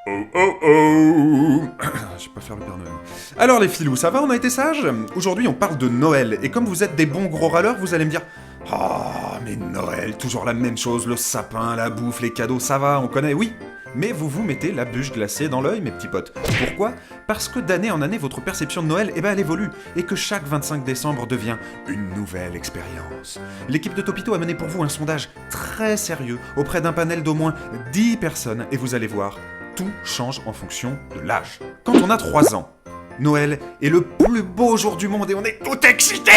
Oh oh oh. Je vais pas faire le Père Noël. Alors les filous, ça va, on a été sages? Aujourd'hui on parle de Noël, et comme vous êtes des bons gros râleurs, vous allez me dire ah, mais Noël, toujours la même chose, le sapin, la bouffe, les cadeaux, ça va, on connaît, oui. Mais vous vous mettez la bûche glacée dans l'œil, mes petits potes. Pourquoi? Parce que d'année en année, votre perception de Noël, elle évolue, et que chaque 25 décembre devient une nouvelle expérience. L'équipe de Topito a mené pour vous un sondage très sérieux auprès d'un panel d'au moins 10 personnes, et vous allez voir, tout change en fonction de l'âge. Quand on a 3 ans, Noël est le plus beau jour du monde et on est tout excités!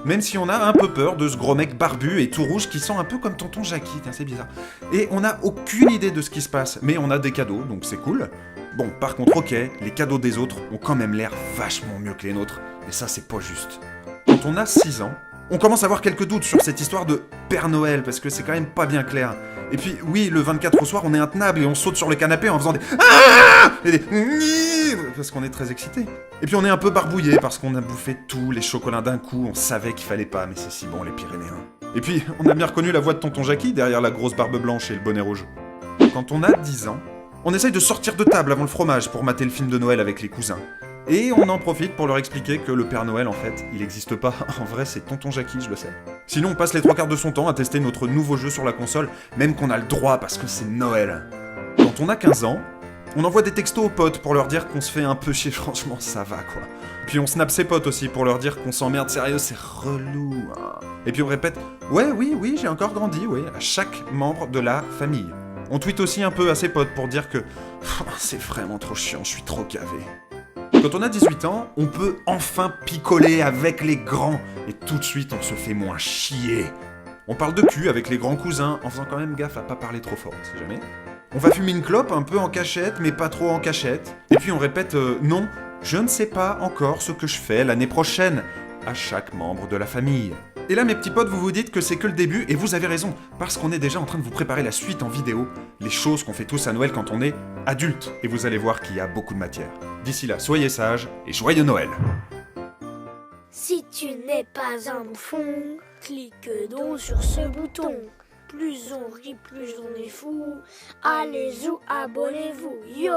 Même si on a un peu peur de ce gros mec barbu et tout rouge qui sent un peu comme tonton Jackie, tiens, c'est bizarre. Et on n'a aucune idée de ce qui se passe, mais on a des cadeaux, donc c'est cool. Bon, par contre, ok, les cadeaux des autres ont quand même l'air vachement mieux que les nôtres, et ça c'est pas juste. Quand on a 6 ans, on commence à avoir quelques doutes sur cette histoire de Père Noël, parce que c'est quand même pas bien clair. Et puis, oui, le 24 au soir, on est intenable et on saute sur le canapé en faisant des ah et des parce qu'on est très excité. Et puis on est un peu barbouillé parce qu'on a bouffé tous les chocolats d'un coup, on savait qu'il fallait pas, mais c'est si bon les Pyrénéens. Et puis, on a bien reconnu la voix de tonton Jackie derrière la grosse barbe blanche et le bonnet rouge. Quand on a 10 ans, on essaye de sortir de table avant le fromage pour mater le film de Noël avec les cousins. Et on en profite pour leur expliquer que le Père Noël, en fait, il n'existe pas. En vrai, c'est tonton Jackie, je le sais. Sinon, on passe les 3 quarts de son temps à tester notre nouveau jeu sur la console, même qu'on a le droit parce que c'est Noël. Quand on a 15 ans, on envoie des textos aux potes pour leur dire qu'on se fait un peu chier, franchement, ça va, quoi. Puis on snap ses potes aussi pour leur dire qu'on s'emmerde, sérieux, c'est relou. Hein. Et puis on répète « Ouais, oui, j'ai encore grandi, oui », à chaque membre de la famille. On tweet aussi un peu à ses potes pour dire que « C'est vraiment trop chiant, je suis trop gavé ». Quand on a 18 ans, on peut enfin picoler avec les grands, et tout de suite on se fait moins chier. On parle de cul avec les grands cousins, en faisant quand même gaffe à pas parler trop fort, on sait jamais. On va fumer une clope un peu en cachette, mais pas trop en cachette. Et puis on répète non, je ne sais pas encore ce que je fais l'année prochaine, à chaque membre de la famille. Et là mes petits potes, vous vous dites que c'est que le début, et vous avez raison, parce qu'on est déjà en train de vous préparer la suite en vidéo, les choses qu'on fait tous à Noël quand on est adulte, et vous allez voir qu'il y a beaucoup de matière. D'ici là, soyez sages, et joyeux Noël! Si tu n'es pas un bouffon, clique donc sur ce bouton. Plus on rit, plus on est fou. Allez-y, abonnez-vous, yo!